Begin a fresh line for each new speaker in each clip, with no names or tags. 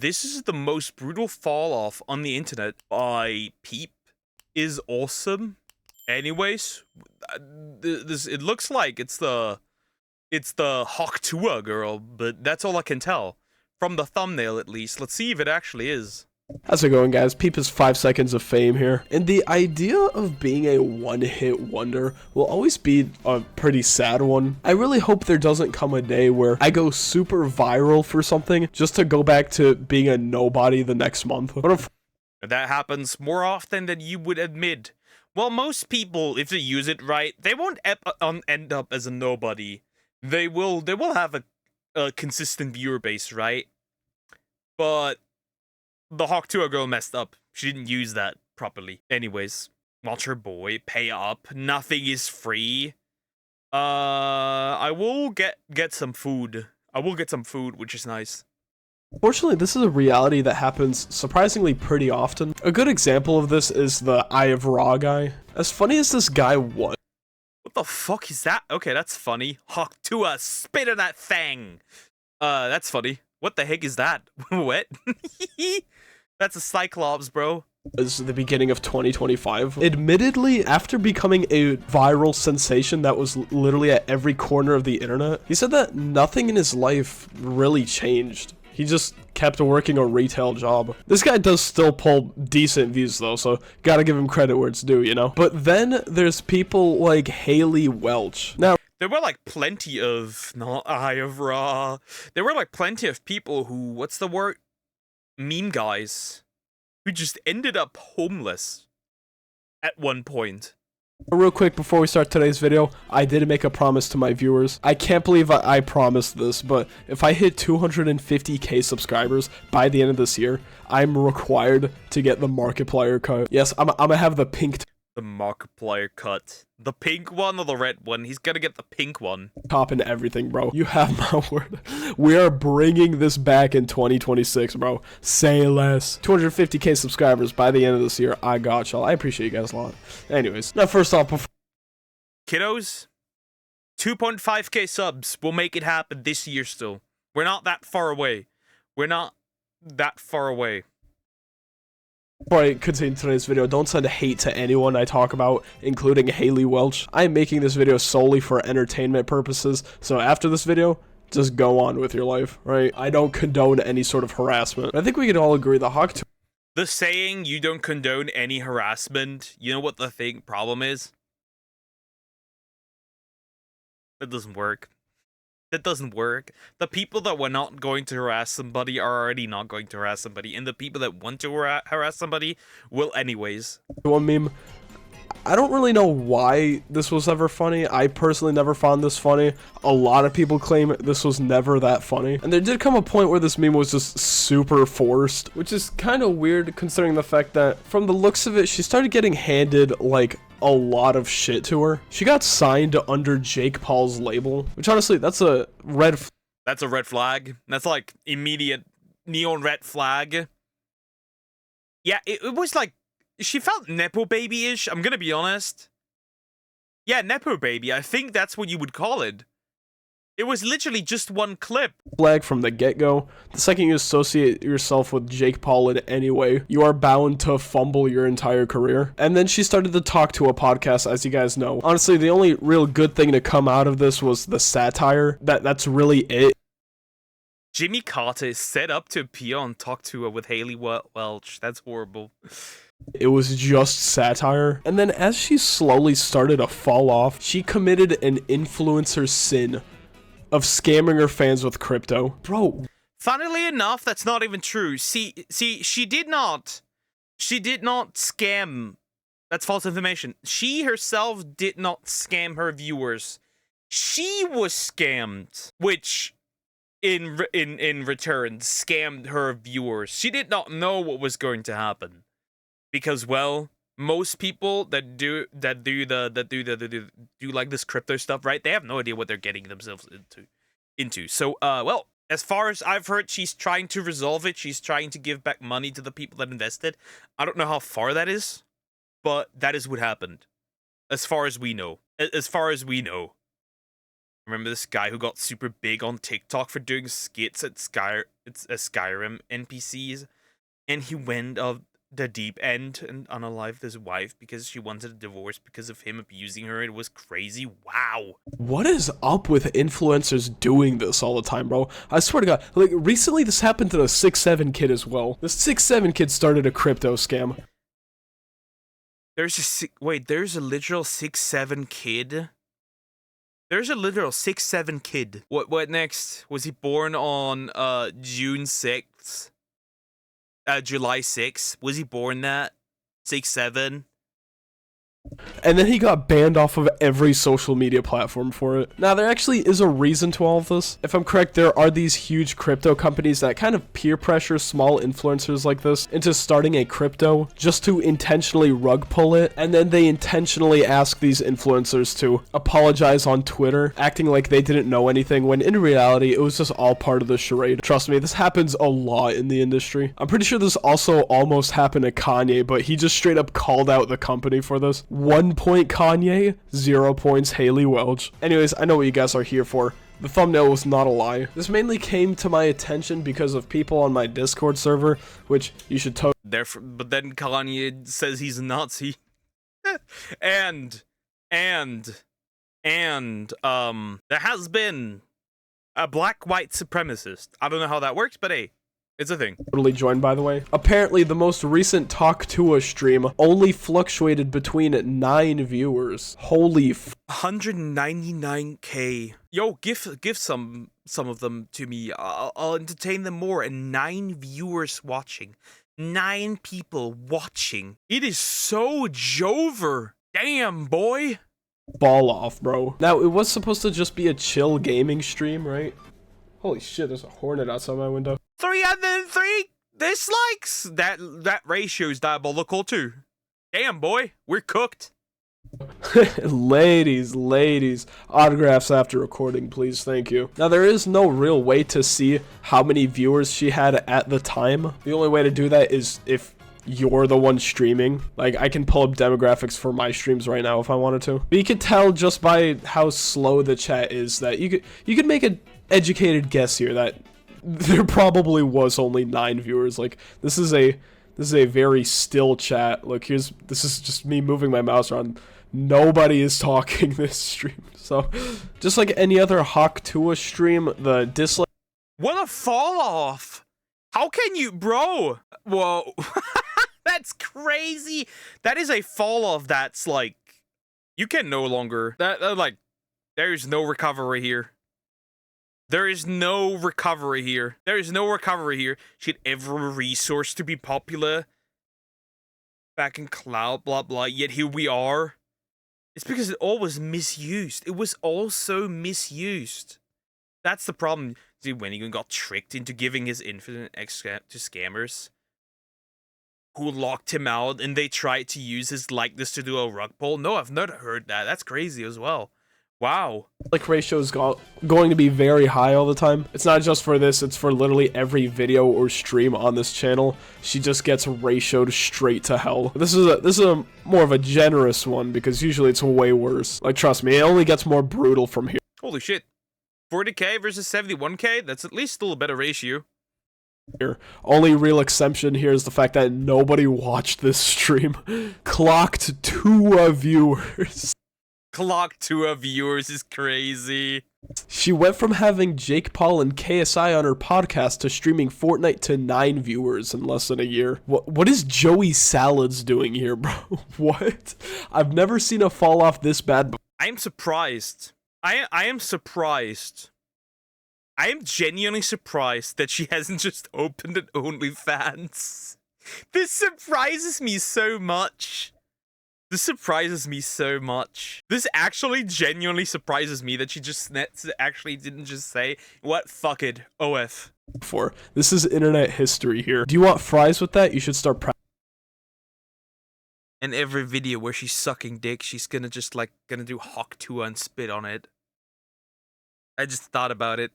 This is the most brutal fall off on the internet by PeepIsAwesome. Anyways, this it looks like it's the Tuah girl, but that's all I can tell from the thumbnail at least. Let's see if it actually is.
How's it going, guys? Peep is 5 seconds of fame here. And the idea of being a one-hit wonder will always be a pretty sad one. I really hope there doesn't come a day where I go super viral for something just to go back to being a nobody the next month. What if
that happens more often than you would admit. Well, most people, if they use it right, they won't end up as a nobody. They will have a consistent viewer base, right? But the Tuah girl messed up. She didn't use that properly. Anyways, watch her boy, pay up. Nothing is free. I will get some food. I will get some food, which is nice.
Fortunately, this is a reality that happens surprisingly pretty often. A good example of this is the Eye of Ra guy. As funny as this guy was.
What the fuck is that? Okay, that's funny. Tuah, spit on that thing. That's funny. What the heck is that? What? That's a Cyclops, bro.
Is the beginning of 2025. Admittedly, after becoming a viral sensation that was literally at every corner of the internet, he said that nothing in his life really changed. He just kept working a retail job. This guy does still pull decent views though, so gotta give him credit where it's due, you know? But then there's people like Haley Welch. Now,
there were like plenty of, not Eye of Ra. There were like plenty of people who, what's the word? Meme guys. Who just ended up homeless at one point.
Real quick before we start today's video, I did make a promise to my viewers. I can't believe I promised this, but if I hit 250k subscribers by the end of this year, I'm required to get the Markiplier cut. Yes, I'm gonna have the pink
the Markiplier cut. The pink one or the red one? He's gonna get the pink one.
Top and everything, bro. You have my word. We are bringing this back in 2026, bro. Say less. 250k subscribers by the end of this year. I got y'all. I appreciate you guys a lot. Anyways, now first off,
kiddos, 2.5k subs. We'll make it happen this year still. We're not that far away. We're not that far away.
Before I continue today's video, don't send hate to anyone I talk about, including Haley Welch. I am making this video solely for entertainment purposes, so after this video, just go on with your life, right? I don't condone any sort of harassment. I think we can all agree the Tuah.
The saying, you don't condone any harassment, you know what the problem is? That doesn't work. That doesn't work. The people that were not going to harass somebody are already not going to harass somebody, and the people that want to harass somebody will anyways.
One meme. I don't really know why this was ever funny. I personally never found this funny. A lot of people claim this was never that funny. And there did come a point where this meme was just super forced, which is kind of weird considering the fact that from the looks of it, she started getting handed like a lot of shit to her. She got signed under Jake Paul's label, which honestly, that's a red flag.
That's a red flag. That's like immediate neon red flag. Yeah, it was like, she felt Nepo Baby-ish, I'm gonna be honest. Yeah, Nepo Baby, I think that's what you would call it. It was literally just one clip.
Flag from the get-go. The second you associate yourself with Jake Paul in any way, you are bound to fumble your entire career. And then she started to talk to a podcast, as you guys know. Honestly, the only real good thing to come out of this was the satire. That's really it.
Jimmy Carter is set up to appear on Talk To Her with Haley Welch. That's horrible.
It was just satire. And then as she slowly started to fall off, she committed an influencer sin of scamming her fans with crypto. Bro.
Funnily enough, that's not even true. See, she did not scam. That's false information. She herself did not scam her viewers. She was scammed, which in return scammed her viewers. She did not know what was going to happen. Because, well, most people that do like this crypto stuff, right? They have no idea what they're getting themselves into. So, well, as far as I've heard, she's trying to resolve it. She's trying to give back money to the people that invested. I don't know how far that is, but that is what happened. As far as we know. As far as we know. Remember this guy who got super big on TikTok for doing skits at Skyrim NPCs, and he went of the deep end and unalived his wife because she wanted a divorce because of him abusing her. It was crazy. Wow.
What is up with influencers doing this all the time, bro? I swear to God, like, recently this happened to the 6'7" kid as well. The 6'7" kid started a crypto scam.
There's a literal 6'7" kid? There's a literal 6'7" kid. What next? Was he born on June 6th? July 6th? Was he born that? 6'7"?
And then he got banned off of every social media platform for it. Now, there actually is a reason to all of this. If I'm correct, there are these huge crypto companies that kind of peer pressure small influencers like this into starting a crypto just to intentionally rug pull it, and then they intentionally ask these influencers to apologize on Twitter, acting like they didn't know anything, when in reality, it was just all part of the charade. Trust me, this happens a lot in the industry. I'm pretty sure this also almost happened to Kanye, but he just straight up called out the company for this. 1 point Kanye, 0 points Haley Welch. Anyways, I know what you guys are here for. The thumbnail was not a lie. This mainly came to my attention because of people on my Discord server, which you should
But then Kanye says he's a Nazi. and there has been a black white supremacist. I don't know how that works, but hey, it's a thing.
Totally joined, by the way. Apparently, the most recent Tuah stream only fluctuated between 9 viewers. Holy
199k. Yo, give some of them to me. I'll entertain them more. And 9 viewers watching. 9 people watching. It is so Jover. Damn, boy.
Ball off, bro. Now, it was supposed to just be a chill gaming stream, right? Holy shit, there's a hornet outside my window.
303 dislikes. That ratio is diabolical too. Damn, boy, we're cooked.
ladies, autographs after recording, please, thank you. Now, there is no real way to see how many viewers she had at the time. The only way to do that is if you're the one streaming. Like, I can pull up demographics for my streams right now if I wanted to. But you can tell just by how slow the chat is that you could make an educated guess here that there probably was only 9 viewers. Like, this is a very still chat. Look, this is just me moving my mouse around. Nobody is talking this stream. So, just like any other Tuah stream, the dislike.
What a fall off! How can you, bro? Whoa, that's crazy. That is a fall off. That's like, you can no longer. Like, there is no recovery here. There is no recovery here. There is no recovery here. She had every resource to be popular. Back in cloud, blah, blah. Yet here we are. It's because it all was misused. It was all so misused. That's the problem. See, Wennigan got tricked into giving his infinite X to scammers who locked him out, and they tried to use his likeness to do a rug pull. No, I've never heard that. That's crazy as well. Wow. Like,
ratio is going to be very high all the time. It's not just for this, it's for literally every video or stream on this channel. She just gets ratioed straight to hell. This is a more of a generous one because usually it's way worse. Like, trust me, it only gets more brutal from here.
Holy shit. 40k versus 71k? That's at least still a better ratio.
Only real exception here is the fact that nobody watched this stream. Clocked 2 viewers.
Clock 2 viewers is crazy.
She went from having Jake Paul and KSI on her podcast to streaming Fortnite to 9 viewers in less than a year. What is Joey Salads doing here, bro? What? I've never seen a fall off this bad.
I am surprised. I am surprised. I am genuinely surprised that she hasn't just opened an OnlyFans. This surprises me so much. This surprises me so much. This actually genuinely surprises me that she just actually didn't just say, what, fuck it, OF.
This is internet history here. Do you want fries with that? You should start
in every video where she's sucking dick, she's gonna just like, gonna do Tuah and spit on it. I just thought about it.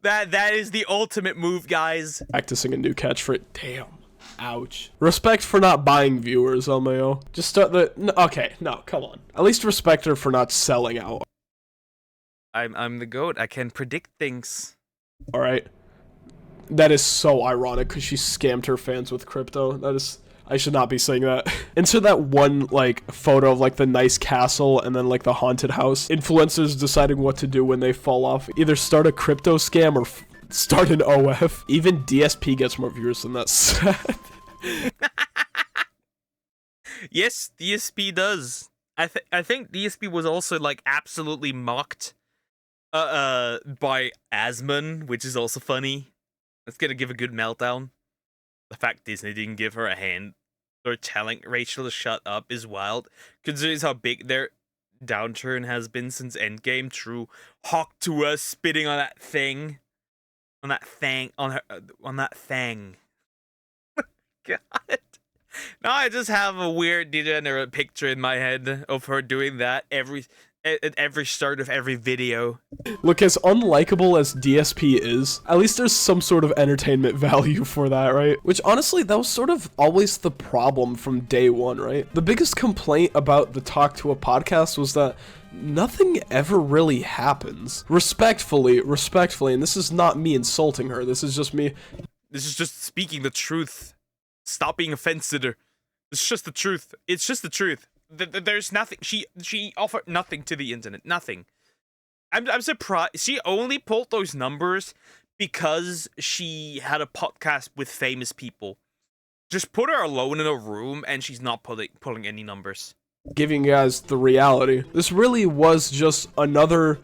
That is the ultimate move, guys.
Practicing a new catchphrase. Damn. Ouch. Respect for not buying viewers, LMAO. Just start the... No, okay, no, come on. At least respect her for not selling out.
I'm the GOAT. I can predict things.
Alright. That is so ironic because she scammed her fans with crypto. That is... I should not be saying that. Insert that one, like, photo of, like, the nice castle and then, like, the haunted house. Influencers deciding what to do when they fall off. Either start a crypto scam or start an OF. Even DSP gets more viewers than that. Sad.
Yes, DSP does. I think DSP was also, like, absolutely mocked by Asmon, which is also funny. That's gonna give a good meltdown. The fact Disney didn't give her a hand or telling Rachel to shut up is wild, considering how big their downturn has been since Endgame. True. Tuah spitting on that thing. On that thing. God. Now I just have a weird degenerate picture in my head of her doing that at every start of every video.
Look, as unlikable as DSP is, at least there's some sort of entertainment value for that, right? Which, honestly, that was sort of always the problem from day one, right? The biggest complaint about the Talk to a podcast was that nothing ever really happens. Respectfully, and this is not me insulting her, this is just me...
This is just speaking the truth. Stop being offensive to her. It's just the truth. It's just the truth. There's nothing. She offered nothing to the internet. Nothing. I'm surprised. She only pulled those numbers because she had a podcast with famous people. Just put her alone in a room and she's not pulling any numbers.
Giving you guys the reality. This really was just another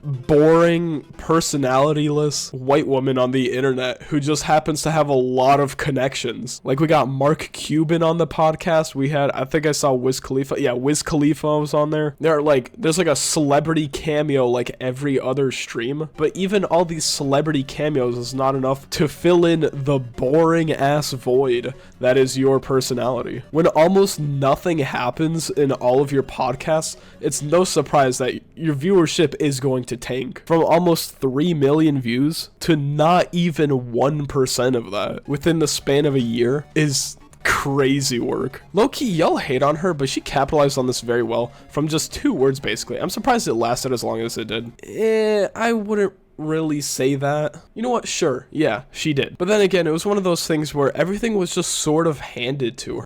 boring, personality-less white woman on the internet who just happens to have a lot of connections. Like, we got Mark Cuban on the podcast. We had, I think I saw Wiz Khalifa. Yeah, Wiz Khalifa was on there. There's like a celebrity cameo like every other stream. But even all these celebrity cameos is not enough to fill in the boring-ass void that is your personality. When almost nothing happens in all of your podcasts, it's no surprise that your viewership is going to tank. From almost 3 million views to not even 1% of that within the span of a year is crazy work. Low-key, y'all hate on her, but she capitalized on this very well from just 2 words, basically. I'm surprised it lasted as long as it did. I wouldn't really say that. You know what? Sure. Yeah, she did. But then again, it was one of those things where everything was just sort of handed to her.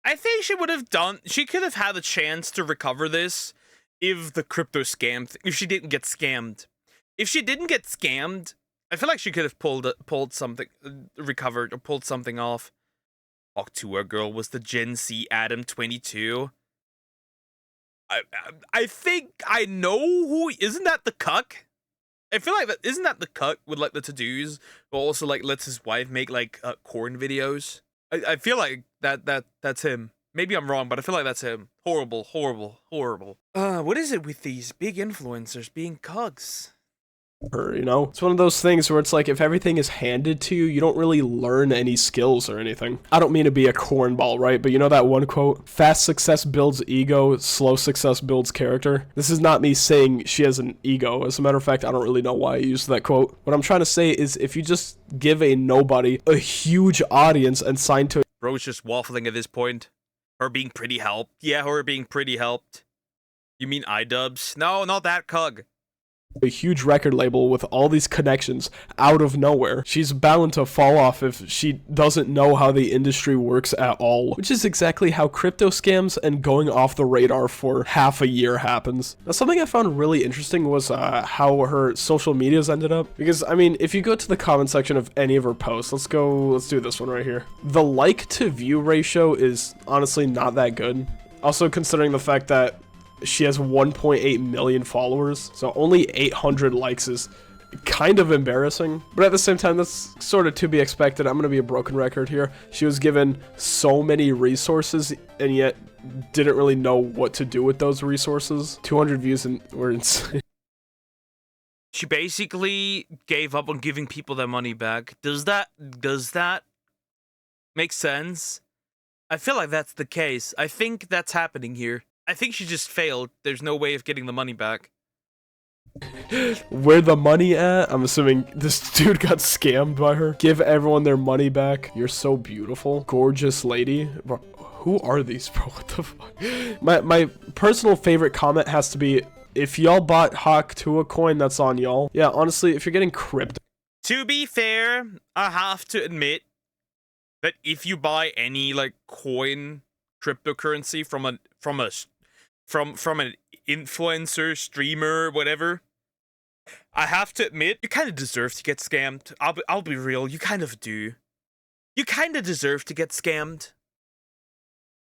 I think she could have had a chance to recover this if the crypto scam, if she didn't get scammed. If she didn't get scammed, I feel like she could have pulled something, recovered, or pulled something off. Tuah girl was the Gen Z Adam 22. I think I know who, isn't that the cuck? I feel like isn't that the cuck with like the to-dos, but also like lets his wife make like corn videos? I feel like that's him. Maybe I'm wrong, but I feel like that's him. Horrible. What is it with these big influencers being cucks?
Her, you know? It's one of those things where it's like, if everything is handed to you, you don't really learn any skills or anything. I don't mean to be a cornball, right? But you know that one quote? Fast success builds ego, slow success builds character. This is not me saying she has an ego. As a matter of fact, I don't really know why I used that quote. What I'm trying to say is, if you just give a nobody a huge audience and sign to...
Bro's just waffling at this point. Her being pretty helped. Yeah, her being pretty helped. You mean iDubbbz? No, not that cug.
A huge record label with all these connections out of nowhere. She's bound to fall off if she doesn't know how the industry works at all. Which is exactly how crypto scams and going off the radar for half a year happens. Now, something I found really interesting was how her social medias ended up. Because, I mean, if you go to the comment section of any of her posts, let's do this one right here. The like to view ratio is honestly not that good. Also, considering the fact that she has 1.8 million followers, so only 800 likes is kind of embarrassing. But at the same time, that's sort of to be expected. I'm going to be a broken record here. She was given so many resources and yet didn't really know what to do with those resources. 200 views and were insane.
She basically gave up on giving people their money back. Does that make sense? I feel like that's the case. I think that's happening here. I think she just failed. There's no way of getting the money back.
Where the money at? I'm assuming this dude got scammed by her. Give everyone their money back. You're so beautiful. Gorgeous lady. Bro, who are these, bro? What the fuck? My personal favorite comment has to be, if y'all bought Hawk Tuah coin, that's on y'all. Yeah, honestly, if you're getting crypto.
To be fair, I have to admit that if you buy any like coin cryptocurrency from an influencer, streamer, whatever, I have to admit you kind of deserve to get scammed. I'll be real, you kind of do. You kind of deserve to get scammed.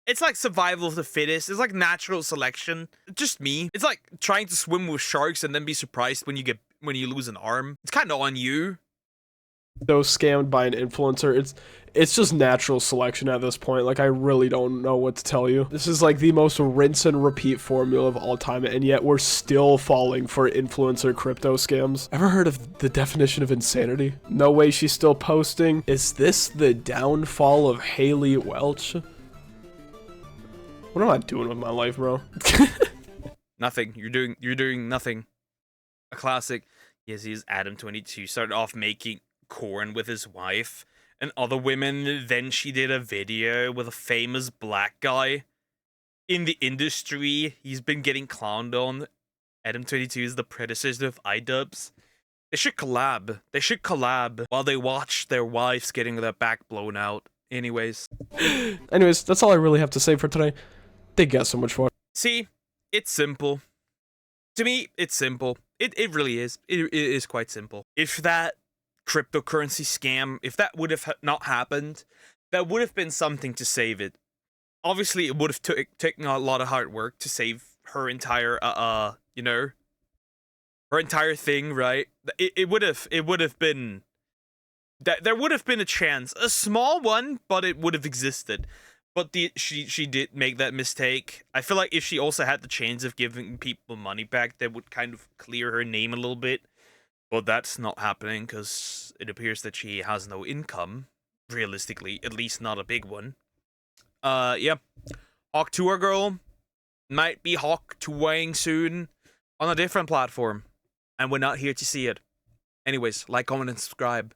It's like survival of the fittest. It's like natural selection. Just me. It's like trying to swim with sharks and then be surprised when you lose an arm. It's kind of on you.
Scammed by an influencer, it's just natural selection at this point. Like, I really don't know what to tell you. This is like the most rinse and repeat formula of all time, and yet we're still falling for influencer crypto scams. Ever heard of the definition of insanity? No way she's still posting. Is this the downfall of Haley Welch? What am I doing with my life, bro?
Nothing. You're doing nothing. A classic. Yes, he's Adam22. Started off making corn with his wife and other women. Then she did a video with a famous black guy in the industry. He's been getting clowned on. Adam22 is the predecessor of iDubbbz. They should collab. They should collab while they watch their wives getting their back blown out. Anyways,
that's all I really have to say for today. Thank you guys so much for.
See, it's simple. To me, it's simple. It really is. It is quite simple. If that cryptocurrency scam, if that would have not happened, that would have been something to save it. Obviously, it would have taken a lot of hard work to save her entire, you know, her entire thing, right? It would have been, that there would have been a chance, a small one, but it would have existed. But she did make that mistake. I feel like if she also had the chance of giving people money back, that would kind of clear her name a little bit. But that's not happening because it appears that she has no income, realistically, at least not a big one. Yeah. Hawk Tuah girl might be Hawk Tuahing soon on a different platform, and we're not here to see it. Anyways, like, comment, and subscribe.